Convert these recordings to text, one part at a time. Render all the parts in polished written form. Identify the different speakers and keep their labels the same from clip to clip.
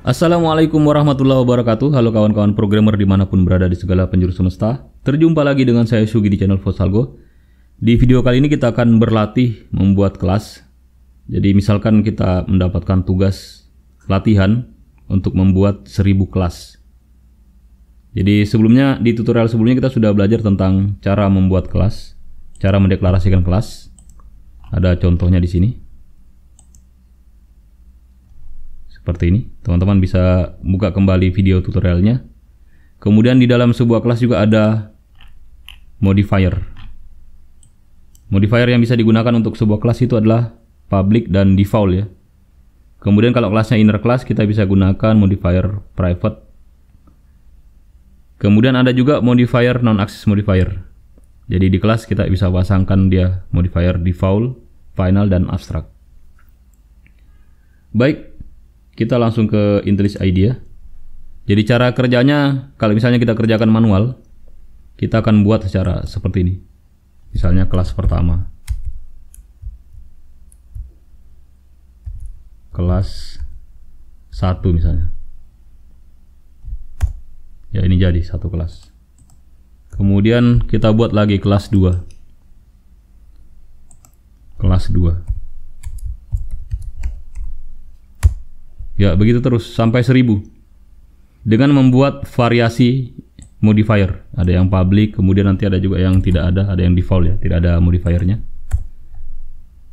Speaker 1: Assalamualaikum warahmatullahi wabarakatuh. Halo kawan-kawan programmer dimanapun berada di segala penjuru semesta. Terjumpa lagi dengan saya Sugi di channel Fosalgo. Di video kali ini kita akan berlatih membuat kelas. Jadi misalkan kita mendapatkan tugas latihan untuk membuat 1000 kelas. Jadi sebelumnya, di tutorial sebelumnya kita sudah belajar tentang cara membuat kelas, cara mendeklarasikan kelas. Ada contohnya di sini. Seperti ini, teman-teman bisa buka kembali video tutorialnya. Kemudian di dalam sebuah kelas juga ada modifier. Modifier yang bisa digunakan untuk sebuah kelas itu adalah public dan default ya. Kemudian kalau kelasnya inner class, kita bisa gunakan modifier private. Kemudian ada juga modifier non-access modifier. Jadi di kelas kita bisa pasangkan dia modifier default, final, dan abstract. Baik, kita langsung ke IntelliJ IDEA. Jadi cara kerjanya, kalau misalnya kita kerjakan manual, kita akan buat secara seperti ini. Misalnya kelas pertama, kelas 1 misalnya. Ya, ini jadi satu kelas. Kemudian kita buat lagi kelas 2. Kelas 2. Ya, begitu terus sampai 1000. Dengan membuat variasi modifier. Ada yang public, kemudian nanti ada juga yang tidak ada yang default ya, tidak ada modifiernya.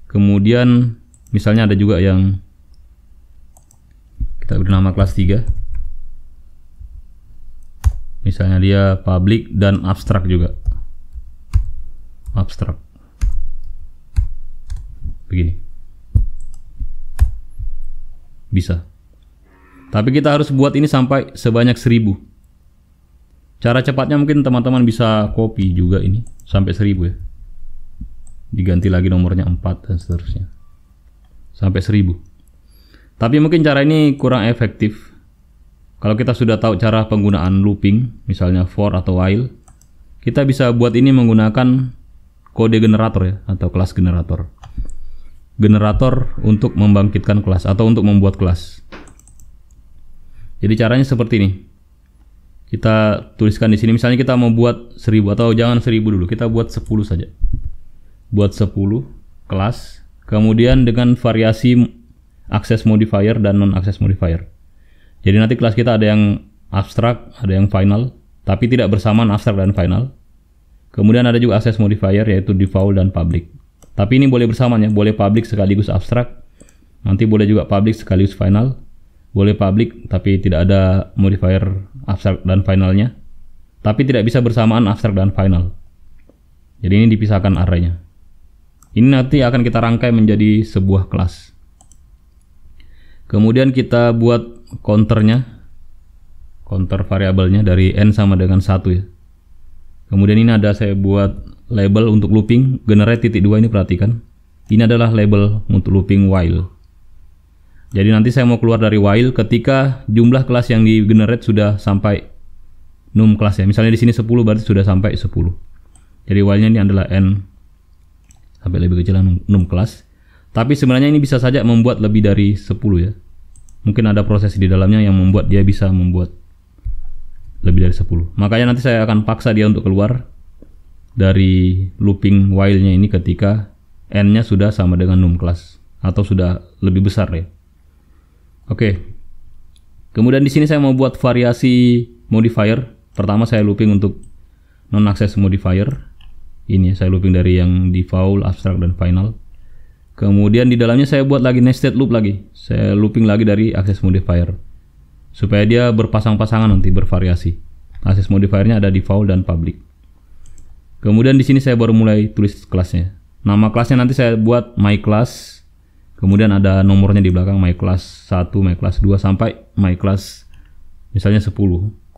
Speaker 1: Kemudian misalnya ada juga yang kita beri nama kelas 3. Misalnya dia public dan abstrak juga. Abstrak. Begini. Bisa. Tapi kita harus buat ini sampai sebanyak 1000. Cara cepatnya mungkin teman-teman bisa copy juga ini sampai 1000 ya. Diganti lagi nomornya 4 dan seterusnya. Sampai 1000. Tapi mungkin cara ini kurang efektif. Kalau kita sudah tahu cara penggunaan looping, misalnya for atau while, kita bisa buat ini menggunakan kode generator ya, atau kelas generator. Generator untuk membangkitkan kelas atau untuk membuat kelas. Jadi caranya seperti ini. Kita tuliskan di sini, misalnya kita mau buat 1000 atau jangan 1000 dulu, kita buat 10 saja. Buat 10 kelas, kemudian dengan variasi access modifier dan non access modifier. Jadi nanti kelas kita ada yang abstrak, ada yang final, tapi tidak bersamaan abstrak dan final. Kemudian ada juga access modifier yaitu default dan public. Tapi ini boleh bersamaan ya, boleh public sekaligus abstrak. Nanti boleh juga public sekaligus final. Boleh public tapi tidak ada modifier abstrak dan finalnya. Tapi tidak bisa bersamaan abstrak dan final. Jadi ini dipisahkan arraynya. Ini nanti akan kita rangkai menjadi sebuah kelas. Kemudian kita buat counternya. Counter variabelnya dari n sama dengan 1 ya. Kemudian ini ada saya buat label untuk looping, generate .2 ini perhatikan. Ini adalah label untuk looping while. Jadi nanti saya mau keluar dari while ketika jumlah kelas yang di generate sudah sampai num kelas ya. Misalnya di sini 10 berarti sudah sampai 10. Jadi while-nya ini adalah n sampai lebih kecil num kelas. Tapi sebenarnya ini bisa saja membuat lebih dari 10 ya. Mungkin ada proses di dalamnya yang membuat dia bisa membuat lebih dari 10. Makanya nanti saya akan paksa dia untuk keluar dari looping while-nya ini ketika n-nya sudah sama dengan num kelas atau sudah lebih besar ya. Oke. Kemudian di sini saya mau buat variasi modifier. Pertama saya looping untuk non access modifier. Ini saya looping dari yang default, abstract, dan final. Kemudian di dalamnya saya buat lagi nested loop lagi. Saya looping lagi dari access modifier supaya dia berpasang-pasangan nanti, bervariasi. Access modifiernya ada default dan public. Kemudian di sini saya baru mulai tulis kelasnya. Nama kelasnya nanti saya buat my class. Kemudian ada nomornya di belakang, my class 1, my class 2 sampai my class misalnya 10.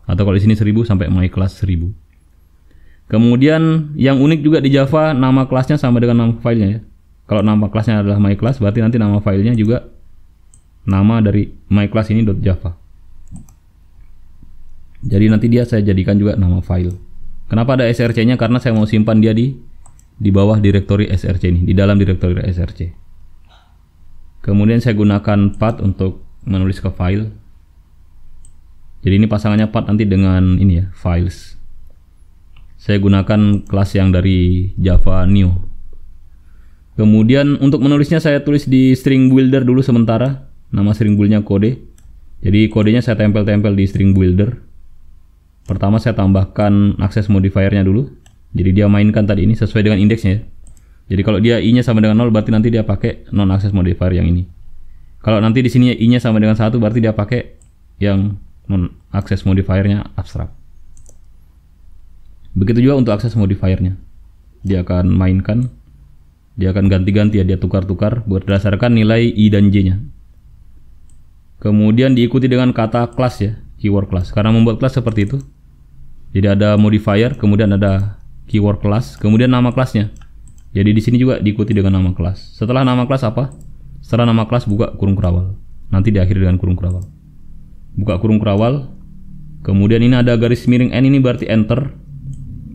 Speaker 1: Atau kalau di sini 1000 sampai my class 1000. Kemudian yang unik juga di Java, nama kelasnya sama dengan nama filenya ya. Kalau nama kelasnya adalah my class, berarti nanti nama filenya juga nama dari my class ini .java. Jadi nanti dia saya jadikan juga nama file. Kenapa ada src-nya? Karena saya mau simpan dia di bawah direktori src ini, di dalam direktori src. Kemudian saya gunakan path untuk menulis ke file. Jadi ini pasangannya part nanti dengan ini ya, files. Saya gunakan kelas yang dari Java Neo. Kemudian untuk menulisnya saya tulis di string builder dulu sementara. Nama string build-nya kode. Jadi kodenya saya tempel-tempel di string builder. Pertama saya tambahkan akses modifier-nya dulu. Jadi dia mainkan tadi ini sesuai dengan indeksnya ya. Jadi kalau dia i-nya sama dengan 0 berarti nanti dia pakai non access modifier yang ini. Kalau nanti di sini i-nya sama dengan 1 berarti dia pakai yang non access modifier-nya abstrak. Begitu juga untuk akses modifier-nya. Dia akan mainkan, dia akan ganti-ganti ya, dia tukar-tukar berdasarkan nilai i dan j-nya. Kemudian diikuti dengan kata class ya, keyword class. Karena membuat class seperti itu. Jadi ada modifier, kemudian ada keyword class, kemudian nama kelasnya. Jadi di sini juga diikuti dengan nama kelas. Setelah nama kelas apa? Setelah nama kelas buka kurung kerawal. Nanti diakhiri dengan kurung kerawal. Buka kurung kerawal. Kemudian ini ada garis miring n, ini berarti enter.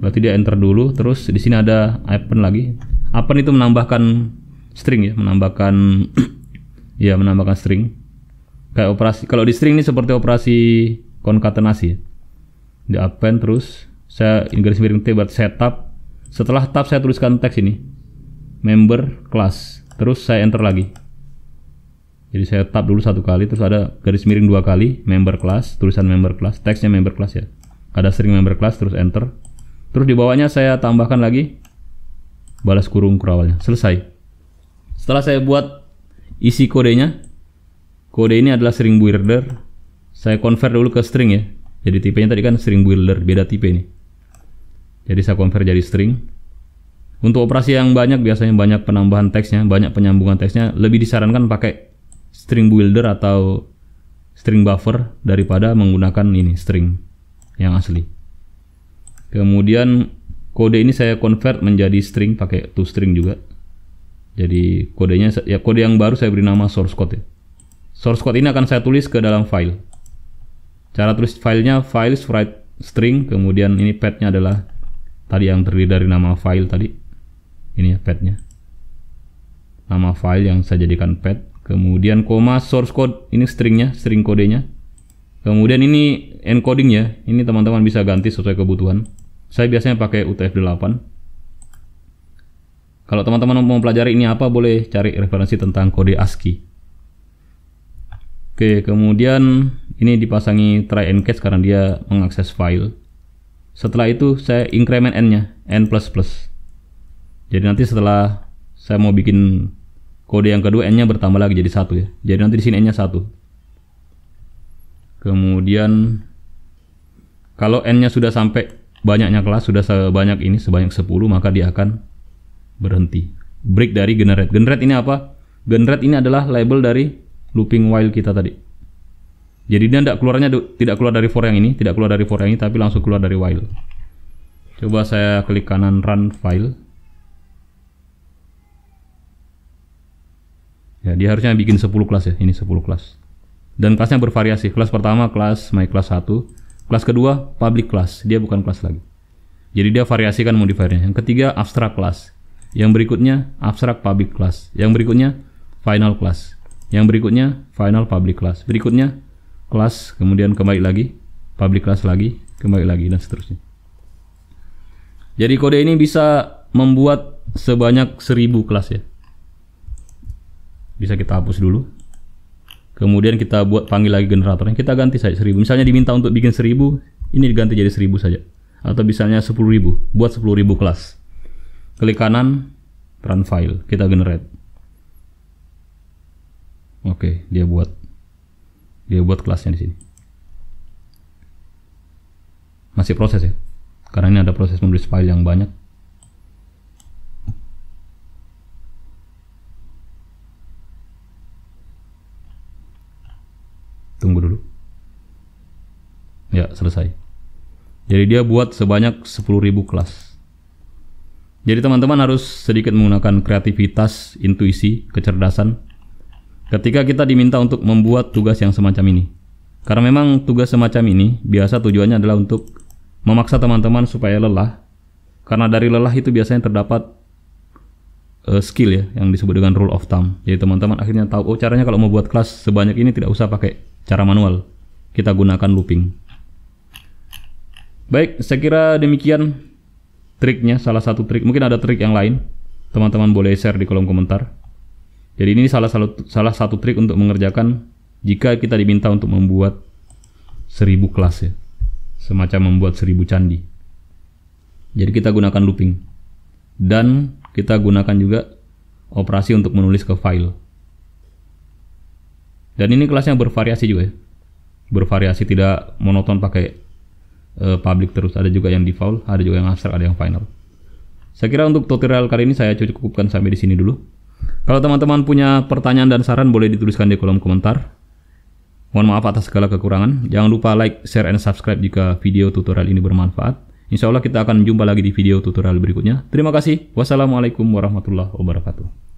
Speaker 1: Berarti dia enter dulu. Terus di sini ada append lagi. Append itu menambahkan string ya, menambahkan ya, menambahkan string. Kayak operasi. Kalau di string ini seperti operasi konkatenasi ya. Di append terus saya garis miring t berarti saya tab. Setelah tab saya tuliskan teks ini. Member class, terus saya enter lagi. Jadi saya tab dulu satu kali, terus ada garis miring dua kali, member class, tulisan member class, teksnya member class ya. Ada string member class, terus enter. Terus di bawahnya saya tambahkan lagi balas kurung kerawalnya. Selesai. Setelah saya buat isi kodenya, kode ini adalah string builder. Saya convert dulu ke string ya. Jadi tipenya tadi kan string builder, beda tipe ini. Jadi saya convert jadi string. Untuk operasi yang banyak, biasanya banyak penambahan teksnya, banyak penyambungan teksnya, lebih disarankan pakai string builder atau string buffer daripada menggunakan ini string yang asli. Kemudian kode ini saya convert menjadi string pakai toString juga. Jadi kodenya ya, kode yang baru saya beri nama source code ya. Source code ini akan saya tulis ke dalam file. Cara tulis filenya files write string, kemudian ini path-nya adalah tadi yang terdiri dari nama file tadi. Ini ya path-nya. Nama file yang saya jadikan path. Kemudian koma source code, ini stringnya, string kodenya. Kemudian ini encoding ya. Ini teman-teman bisa ganti sesuai kebutuhan. Saya biasanya pakai UTF-8. Kalau teman-teman mau pelajari ini apa, boleh cari referensi tentang kode ASCII. Oke, kemudian ini dipasangi try and catch karena dia mengakses file. Setelah itu saya increment n-nya, n++. Jadi nanti setelah saya mau bikin kode yang kedua, n-nya bertambah lagi jadi 1 ya. Jadi nanti di sini n-nya 1. Kemudian kalau n-nya sudah sampai banyaknya kelas, sudah sebanyak ini, sebanyak 10, maka dia akan berhenti. Break dari generate. Generate ini apa? Generate ini adalah label dari looping while kita tadi. Jadi dia tidak keluar dari for yang ini, tidak keluar dari for yang ini, tapi langsung keluar dari while. Coba saya klik kanan run file. Ya, dia harusnya bikin 10 kelas ya, ini 10 kelas. Dan kelasnya bervariasi. Kelas pertama kelas my class 1, kelas kedua public class, dia bukan kelas lagi. Jadi dia variasikan modifiernya. Yang ketiga abstract class. Yang berikutnya abstract public class. Yang berikutnya final class. Yang berikutnya final public class. Berikutnya class, kemudian kembali lagi public class lagi, kembali lagi, dan seterusnya. Jadi kode ini bisa membuat sebanyak 1000 kelas ya. Bisa kita hapus dulu. Kemudian kita buat panggil lagi generatornya. Kita ganti saja 1000. Misalnya diminta untuk bikin 1000, ini diganti jadi 1000 saja. Atau misalnya 10.000, buat 10.000 kelas. Klik kanan, run file, kita generate. Oke, dia buat kelasnya di sini. Masih proses ya. Karena ini ada proses menulis file yang banyak. Tunggu dulu. Ya, selesai. Jadi dia buat sebanyak 10.000 kelas. Jadi teman-teman harus sedikit menggunakan kreativitas, intuisi, kecerdasan ketika kita diminta untuk membuat tugas yang semacam ini. Karena memang tugas semacam ini biasa tujuannya adalah untuk memaksa teman-teman supaya lelah. Karena dari lelah itu biasanya terdapat skill ya, yang disebut dengan rule of thumb. Jadi teman-teman akhirnya tahu, oh caranya kalau mau buat kelas sebanyak ini tidak usah pakai cara manual. kita gunakan looping. Baik, saya kira demikian triknya, salah satu trik. Mungkin ada trik yang lain, teman-teman boleh share di kolom komentar. Jadi ini salah satu trik untuk mengerjakan jika kita diminta untuk membuat 1000 kelas ya, semacam membuat 1000 candi. Jadi kita gunakan looping dan kita gunakan juga operasi untuk menulis ke file. Dan ini kelasnya bervariasi juga ya, bervariasi, tidak monoton pakai public terus. Ada juga yang default, ada juga yang abstrak, ada yang final. Saya kira untuk tutorial kali ini saya cukupkan sampai di sini dulu. Kalau teman-teman punya pertanyaan dan saran boleh dituliskan di kolom komentar. Mohon maaf atas segala kekurangan. Jangan lupa like, share, and subscribe jika video tutorial ini bermanfaat. Insya Allah kita akan jumpa lagi di video tutorial berikutnya. Terima kasih. Wassalamualaikum warahmatullahi wabarakatuh.